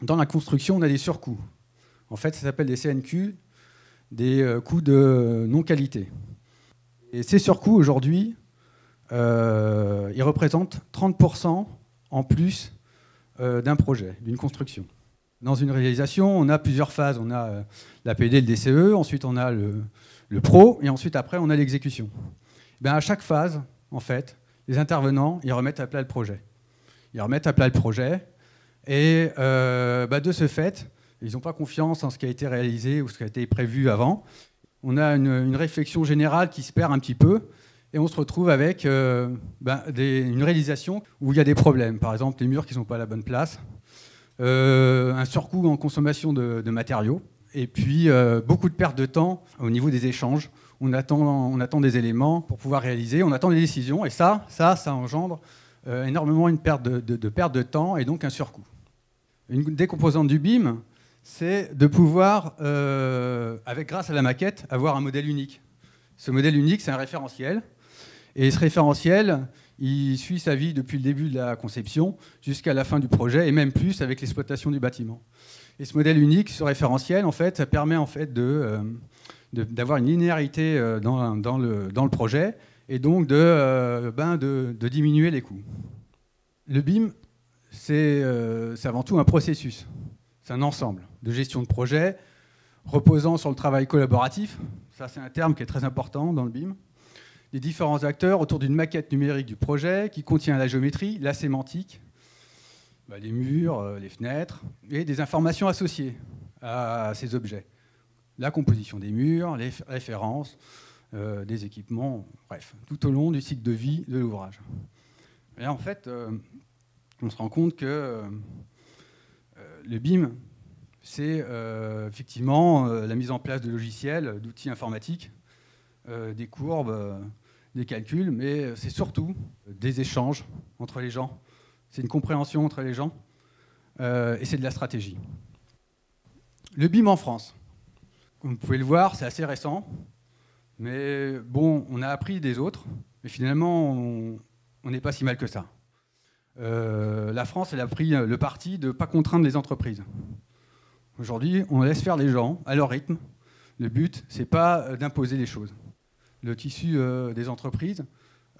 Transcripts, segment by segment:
Dans la construction, on a des surcoûts. En fait, ça s'appelle des CNQ, des coûts de non-qualité. Et ces surcoûts, aujourd'hui, ils représentent 30% en plus d'un projet, d'une construction. Dans une réalisation, on a plusieurs phases. On a la PD, le DCE, ensuite on a le pro, et ensuite après on a l'exécution. À chaque phase, en fait, les intervenants, ils remettent à plat le projet. Ils remettent à plat le projet, et de ce fait, ils n'ont pas confiance en ce qui a été réalisé ou ce qui a été prévu avant. On a une réflexion générale qui se perd un petit peu, et on se retrouve avec une réalisation où il y a des problèmes. Par exemple, les murs qui ne sont pas à la bonne place, un surcoût en consommation de matériaux, et puis beaucoup de pertes de temps au niveau des échanges. On attend des éléments pour pouvoir réaliser, on attend des décisions, et ça engendre énormément une perte de temps et donc un surcoût. Une des composantes du BIM, c'est de pouvoir, grâce à la maquette, avoir un modèle unique. Ce modèle unique, c'est un référentiel, et ce référentiel, il suit sa vie depuis le début de la conception jusqu'à la fin du projet, et même plus avec l'exploitation du bâtiment. Et ce modèle unique, ce référentiel, en fait, ça permet en fait d'avoir une linéarité dans le projet, et donc de diminuer les coûts. Le BIM, c'est avant tout un processus. C'est un ensemble de gestion de projet reposant sur le travail collaboratif. Ça, c'est un terme qui est très important dans le BIM. Les différents acteurs autour d'une maquette numérique du projet qui contient la géométrie, la sémantique, les murs, les fenêtres, et des informations associées à ces objets. La composition des murs, les références, des équipements, bref, tout au long du cycle de vie de l'ouvrage. Et en fait, on se rend compte que le BIM, c'est effectivement la mise en place de logiciels, d'outils informatiques, des courbes, des calculs, mais c'est surtout des échanges entre les gens. C'est une compréhension entre les gens et c'est de la stratégie. Le BIM en France, comme vous pouvez le voir, c'est assez récent, mais bon, on a appris des autres, mais finalement, on n'est pas si mal que ça. La France, elle a pris le parti de ne pas contraindre les entreprises. Aujourd'hui, on laisse faire les gens à leur rythme. Le but, c'est pas d'imposer les choses. Le tissu des entreprises,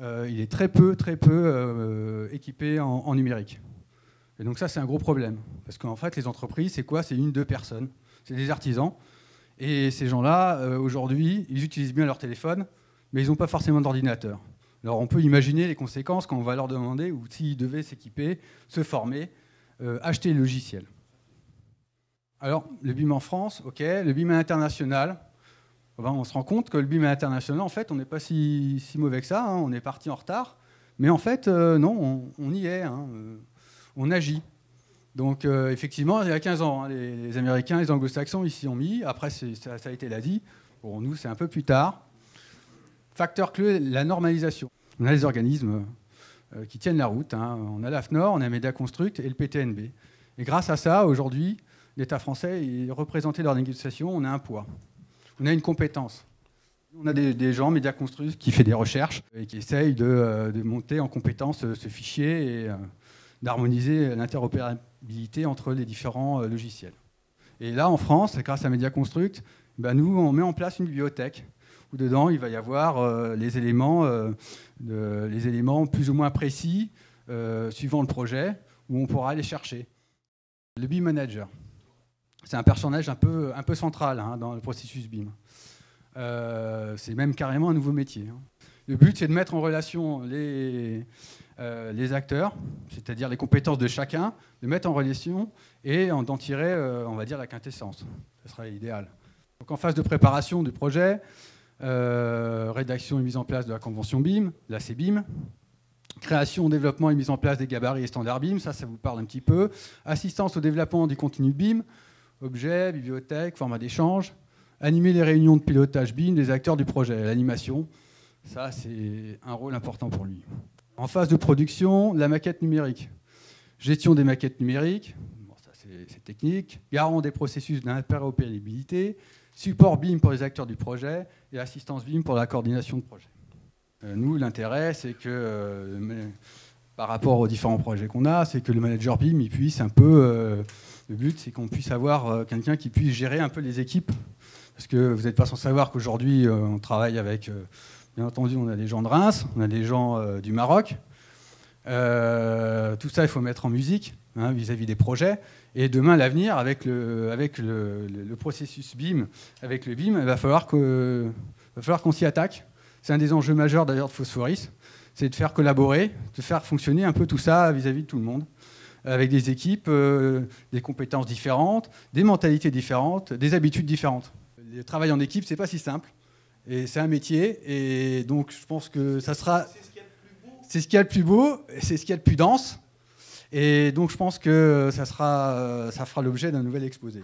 il est très peu équipé en numérique. Et donc ça, c'est un gros problème. Parce qu'en fait, les entreprises, c'est quoi? C'est 1-2 personnes. C'est des artisans. Et ces gens-là, aujourd'hui, ils utilisent bien leur téléphone, mais ils n'ont pas forcément d'ordinateur. Alors on peut imaginer les conséquences quand on va leur demander, ou s'ils devaient s'équiper, se former, acheter le logiciel. Alors, le BIM en France, ok. Le BIM international, on se rend compte que le BIM international, en fait, on n'est pas si mauvais que ça. Hein, on est parti en retard. Mais en fait, non, on y est. Hein, on agit. Donc, effectivement, il y a 15 ans, hein, les Américains, les Anglo-Saxons, ils s'y ont mis. Après, ça a été là dit. Pour nous, c'est un peu plus tard. Facteur clé, la normalisation. On a les organismes qui tiennent la route. Hein. On a l'AFNOR, on a Mediaconstruct et le PTNB. Et grâce à ça, aujourd'hui, l'État français est représenté dans les négociations, on a un poids. On a une compétence. On a des gens, Mediaconstruct, qui fait des recherches et qui essayent de monter en compétence ce fichier et d'harmoniser l'interopérabilité entre les différents logiciels. Et là, en France, grâce à Mediaconstruct, nous, on met en place une bibliothèque où dedans, il va y avoir les éléments plus ou moins précis suivant le projet, où on pourra aller chercher. Le BIM Manager, c'est un personnage un peu central hein, dans le processus BIM. C'est même carrément un nouveau métier. Hein. Le but, c'est de mettre en relation les acteurs, c'est-à-dire les compétences de chacun, de mettre en relation et d'en tirer, on va dire, la quintessence. Ce serait l'idéal. Donc en phase de préparation du projet, rédaction et mise en place de la convention BIM, la CBIM, création, développement et mise en place des gabarits et standards BIM, ça vous parle un petit peu, assistance au développement du contenu BIM, objets, bibliothèque, format d'échange, animer les réunions de pilotage BIM des acteurs du projet, l'animation, ça c'est un rôle important pour lui. En phase de production, la maquette numérique, gestion des maquettes numériques, bon, ça c'est technique, garant des processus d'interopérabilité, support BIM pour les acteurs du projet et assistance BIM pour la coordination de projet. Nous, l'intérêt, c'est que, par rapport aux différents projets qu'on a, c'est que le manager BIM il puisse un peu Le but, c'est qu'on puisse avoir quelqu'un qui puisse gérer un peu les équipes. Parce que vous n'êtes pas sans savoir qu'aujourd'hui, on travaille avec, bien entendu, on a des gens de Reims, on a des gens du Maroc. Tout ça, il faut mettre en musique vis-à-vis des projets. Et demain, l'avenir, avec le processus BIM, avec le BIM, il va falloir qu'on s'y attaque. C'est un des enjeux majeurs d'ailleurs de Phosphoris, c'est de faire collaborer, de faire fonctionner un peu tout ça vis-à-vis de tout le monde, avec des équipes, des compétences différentes, des mentalités différentes, des habitudes différentes. Le travail en équipe, c'est pas si simple, et c'est un métier, et donc je pense que ça sera... C'est ce qu'il y a de plus beau, c'est ce qu'il y a de plus dense, et donc je pense que ça fera l'objet d'un nouvel exposé.